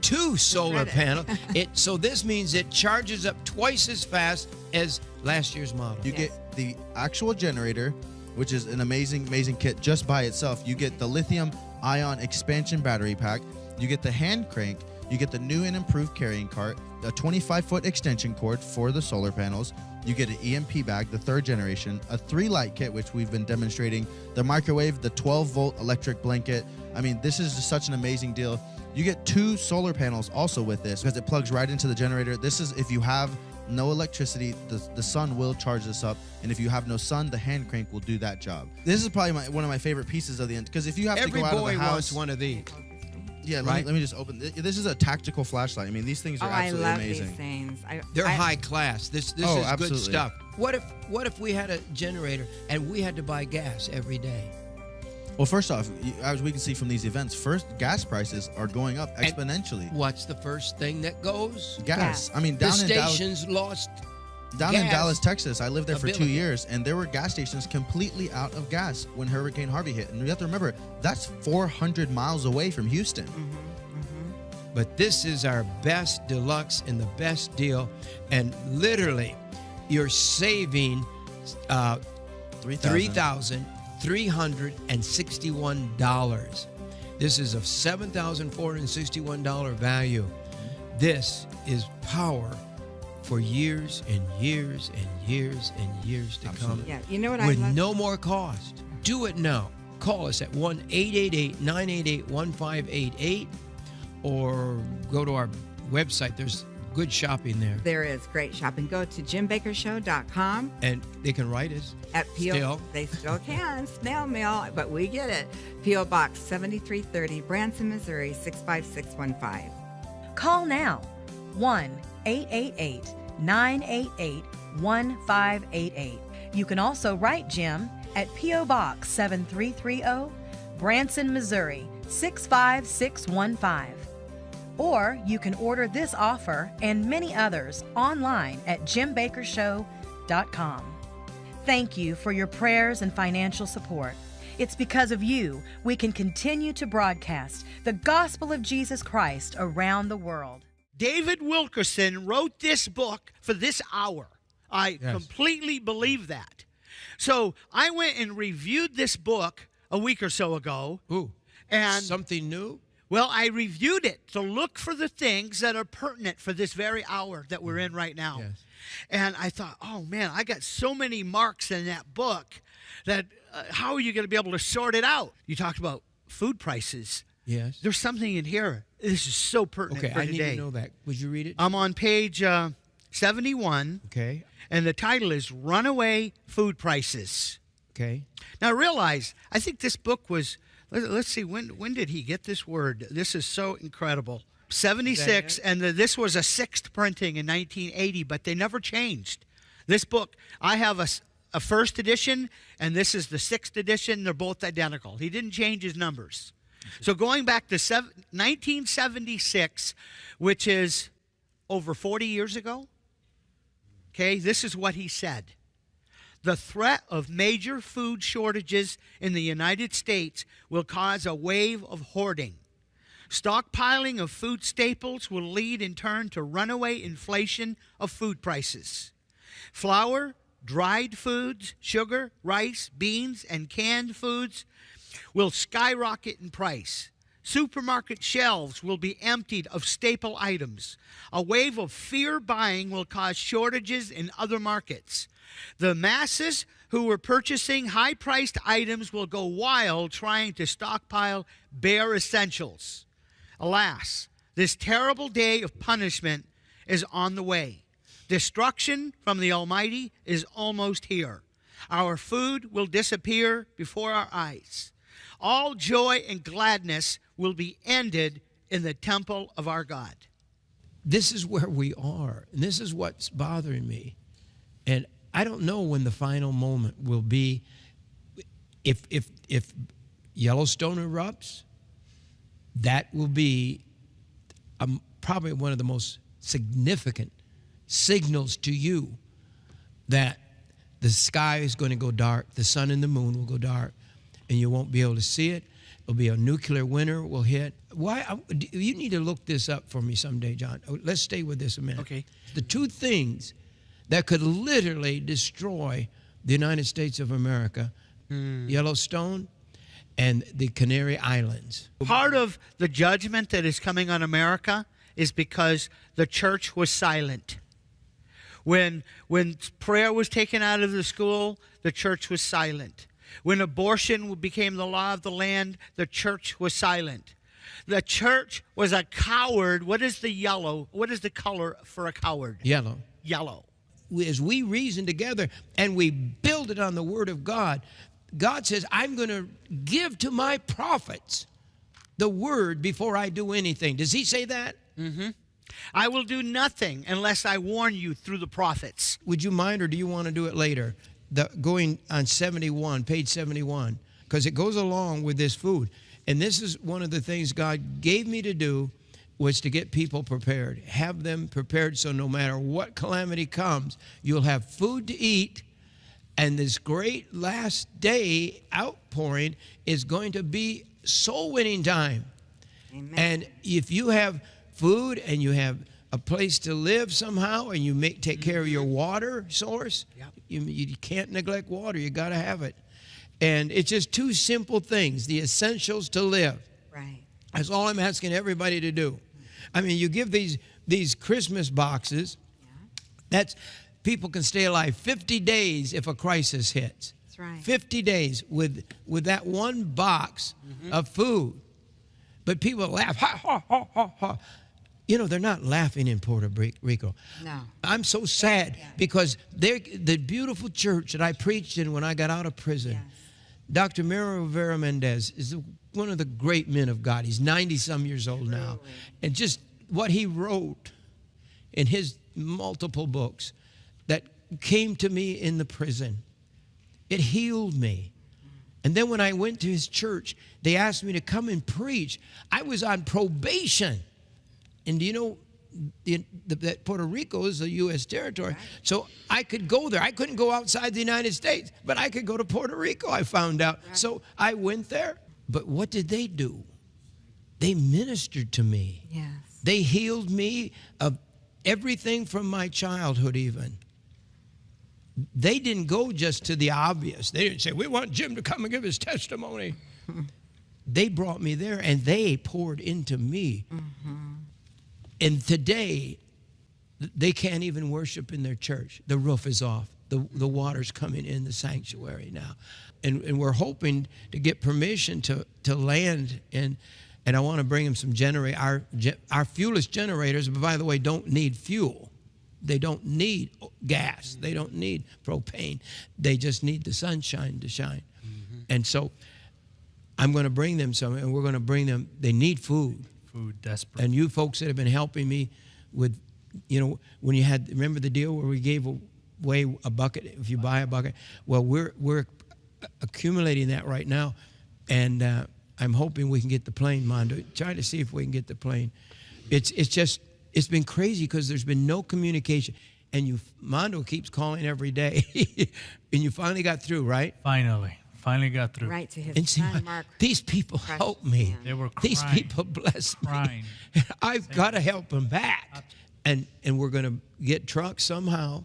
Two solar read it. panels. So this means it charges up twice as fast as last year's model. You get the actual generator, which is an amazing, amazing kit just by itself. You get the lithium-ion expansion battery pack. You get the hand crank. You get the new and improved carrying cart, a 25-foot extension cord for the solar panels. You get an EMP bag, the third generation, a 3-light kit, which we've been demonstrating, the microwave, the 12-volt electric blanket. I mean, this is just such an amazing deal. You get 2 solar panels also with this because it plugs right into the generator. This is if you have no electricity, the sun will charge this up. And if you have no sun, the hand crank will do that job. This is probably one of my favorite pieces of the end because if you have Every to go out of the boy house, wants one of these. yeah, right? let me just open. This is a tactical flashlight. I mean, these things are I absolutely love amazing. these things. They're high class. This Oh, is absolutely. good stuff. What if we had a generator and we had to buy gas every day? Well, first off, as we can see from these events, first gas prices are going up exponentially. What's the first thing that goes? Gas. I mean, The down in Dallas, stations lost. in gas Dallas, Texas, I lived there for 2 ability. years, and there were gas stations completely out of gas when Hurricane Harvey hit. And you have to remember, that's 400 miles away from Houston. But this is our best deluxe and the best deal, and literally, you're saving $3,361. This is a $7,461 value. This is power for years and years and years and years to come. Yeah, you know what I with love? no more cost. Do it now. Call us at 1-888-988-1588 or go to our website. There's good shopping there. There is great shopping. Go to JimBakerShow.com. And they can write us. At P.O. Still. They still can. Snail mail, but we get it. P.O. Box 7330, Branson, Missouri 65615. Call now 1-888-988-1588. You can also write Jim at P.O. Box 7330, Branson, Missouri 65615. Or you can order this offer and many others online at JimBakerShow.com. Thank you for your prayers and financial support. It's because of you we can continue to broadcast the gospel of Jesus Christ around the world. David Wilkerson wrote this book for this hour. I completely believe that. So I went and reviewed this book a week or so ago. Ooh, and something new? Well, I reviewed it to look for the things that are pertinent for this very hour that we're in right now. Yes. And I thought, oh, man, I got so many marks in that book that how are you going to be able to sort it out? You talked about food prices. Yes. There's something in here. This is so pertinent Okay, for I today. need to know that. Would you read it? I'm on page 71. Okay. And the title is Runaway Food Prices. Okay. Now, realize, I think this book was, let's see, when did he get this word? This is so incredible. 76, and this was a 6th printing in 1980, but they never changed. This book, I have a first edition, and this is the 6th edition. They're both identical. He didn't change his numbers. So going back to 1976, which is over 40 years ago, okay, this is what he said. The threat of major food shortages in the United States will cause a wave of hoarding. Stockpiling of food staples will lead in turn to runaway inflation of food prices. Flour, dried foods, sugar, rice, beans, and canned foods will skyrocket in price. Supermarket shelves will be emptied of staple items. A wave of fear buying will cause shortages in other markets. The masses who were purchasing high-priced items will go wild trying to stockpile bare essentials. Alas, this terrible day of punishment is on the way. Destruction from the Almighty is almost here. Our food will disappear before our eyes. All joy and gladness will be ended in the temple of our God. This is where we are, and this is what's bothering me. And I don't know when the final moment will be. If Yellowstone erupts, that will be probably one of the most significant signals to you that the sky is going to go dark, the sun and the moon will go dark, and you won't be able to see it. It'll be a nuclear winter will hit. Why? You need to look this up for me someday, John. Let's stay with this a minute. Okay. The two things that could literally destroy the United States of America, Yellowstone and the Canary Islands. Part of the judgment that is coming on America is because the church was silent. When prayer was taken out of the school, the church was silent. When abortion became the law of the land, the church was silent. The church was a coward. What is the yellow? What is the color for a coward? Yellow. Yellow. As we reason together and we build it on the Word of God, God says, I'm going to give to my prophets the Word before I do anything. Does he say that? Mm-hmm. I will do nothing unless I warn you through the prophets. Would you mind, or do you want to do it later? Going on 71, page 71, because it goes along with this food. And this is one of the things God gave me to do, was to get people prepared. Have them prepared so no matter what calamity comes, you'll have food to eat. And this great last day outpouring is going to be soul winning time. Amen. And if you have food and you have a place to live somehow, and you take care of your water source, you can't neglect water. You got to have it. And it's just two simple things, the essentials to live. Right. That's all I'm asking everybody to do. I mean, you give these Christmas boxes, that's people can stay alive 50 days if a crisis hits. That's right. 50 days with that one box of food. But people laugh, ha, ha, ha, ha, ha. You know, they're not laughing in Puerto Rico. No. I'm so sad because the beautiful church that I preached in when I got out of prison, Dr. Miro Rivera Mendez is one of the great men of God. He's 90-some years old now. And just what he wrote in his multiple books that came to me in the prison, it healed me. And then when I went to his church, they asked me to come and preach. I was on probation. And do you know that Puerto Rico is a U.S. territory? Right. So I could go there. I couldn't go outside the United States, but I could go to Puerto Rico, I found out. Right. So I went there. But what did they do? They ministered to me. Yes. They healed me of everything from my childhood even. They didn't go just to the obvious. They didn't say, we want Jim to come and give his testimony. They brought me there, and they poured into me. And today, they can't even worship in their church. The roof is off. The water's coming in the sanctuary now. And we're hoping to get permission to land. And I want to bring them some our fuelless generators, but by the way, don't need fuel. They don't need gas. They don't need propane. They just need the sunshine to shine. And so I'm going to bring them some, and we're going to bring them, they need food. Food, desperate. And you folks that have been helping me with, you know, when you had, remember the deal where we gave weigh a bucket if you buy a bucket. Well, we're accumulating that right now, and I'm hoping we can get the plane, Mondo. Try to see if we can get the plane. It's been crazy because there's been no communication, and Mondo keeps calling every day, and you finally got through, right? Finally got through. Right to his And see, son, Mark. these people help me. They were crying. These people bless me. I've got to help them back. And we're going to get trucks somehow,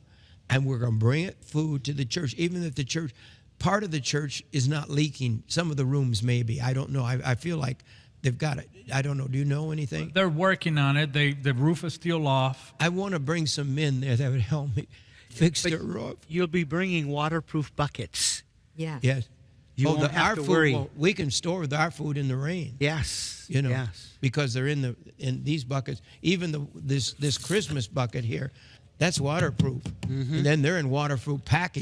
and we're going to bring food to the church, even if the church, part of the church is not leaking. Some of the rooms maybe. I don't know. I feel like they've got it. I don't know. Do you know anything? They're working on it. The roof is still off. I want to bring some men there that would help me fix their roof. You'll be bringing waterproof buckets. Yes. Yes. You won't have to worry. We can store our food in the rain. Yes. You know, yes. because they're in these buckets. Even this Christmas bucket here, that's waterproof. Mm-hmm. And then they're in waterproof pack.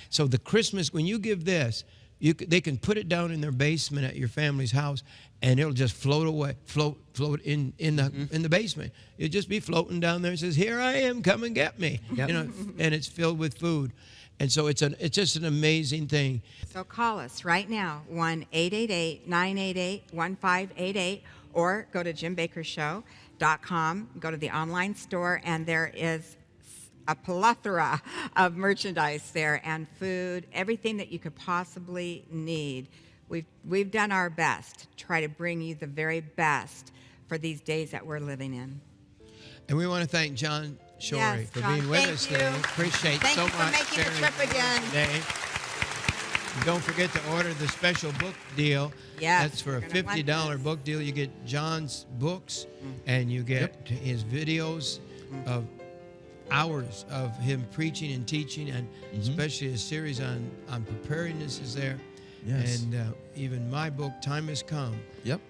So the Christmas, when you give this, they can put it down in their basement at your family's house, and it'll just float away, float in the basement. It'll just be floating down there. It says, "Here I am, come and get me." Yep. You know, and it's filled with food. And so it's just an amazing thing. So call us right now, 1-888-988-1588, or go to JimBakerShow.com, go to the online store, and there is a plethora of merchandise there and food, everything that you could possibly need. We've done our best to try to bring you the very best for these days that we're living in. And we want to thank John Shorey for being with us today. Appreciate so much. Thank you for making the trip again. Today. Don't forget to order the special book deal. Yes, That's for a $50 book deal. You get John's books, and you get his videos of hours of him preaching and teaching, and especially a series on preparedness is there. Yes. And even my book, Time Has Come. Yep.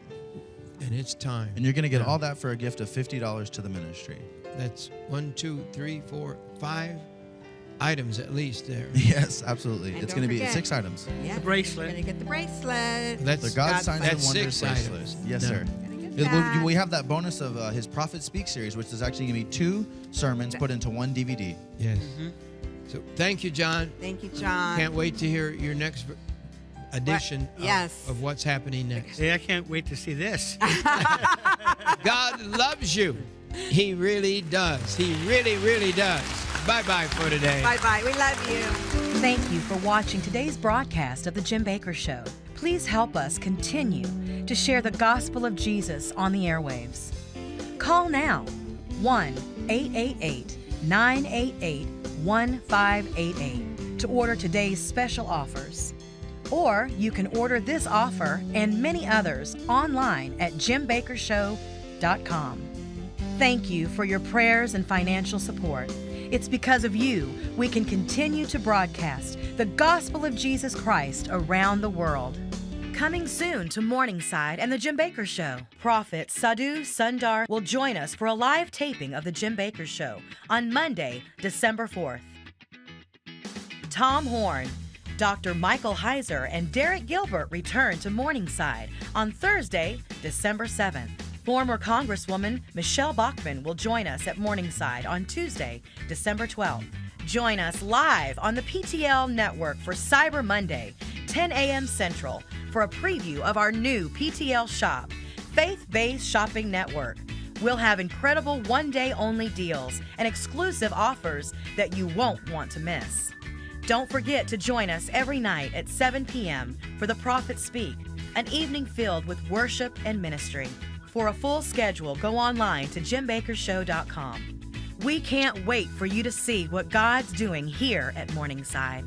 And it's time. And you're going to get all that for a gift of $50 to the ministry. That's 1, 2, 3, 4, 5 items at least there. Yes, absolutely. And it's don't going to be forget, 6 items. Yeah, The bracelet. You're going to get the bracelet. That's The God Signs and that's Wonders 6 bracelet. items. Yes, No. sir. We have that bonus of his Prophet Speak series, which is actually going to be 2 sermons put into 1 DVD. Yes. So thank you, John. Thank you, John. Can't wait to hear your next edition of what's happening next. Hey, I can't wait to see this. God loves you. He really does. He really, really does. Bye-bye for today. Bye-bye. We love you. Thank you for watching today's broadcast of The Jim Baker Show. Please help us continue to share the gospel of Jesus on the airwaves. Call now, 1-888-988-1588 to order today's special offers. Or you can order this offer and many others online at JimBakerShow.com. Thank you for your prayers and financial support. It's because of you we can continue to broadcast the gospel of Jesus Christ around the world. Coming soon to Morningside and The Jim Baker Show. Prophet Sadhu Sundar will join us for a live taping of The Jim Baker Show on Monday, December 4th. Tom Horn, Dr. Michael Heiser, and Derek Gilbert return to Morningside on Thursday, December 7th. Former Congresswoman Michelle Bachmann will join us at Morningside on Tuesday, December 12th. Join us live on the PTL Network for Cyber Monday, 10 a.m. Central, for a preview of our new PTL Shop, Faith-Based Shopping Network. We'll have incredible one-day-only deals and exclusive offers that you won't want to miss. Don't forget to join us every night at 7 p.m. for The Prophet Speak, an evening filled with worship and ministry. For a full schedule, go online to JimBakerShow.com. We can't wait for you to see what God's doing here at Morningside.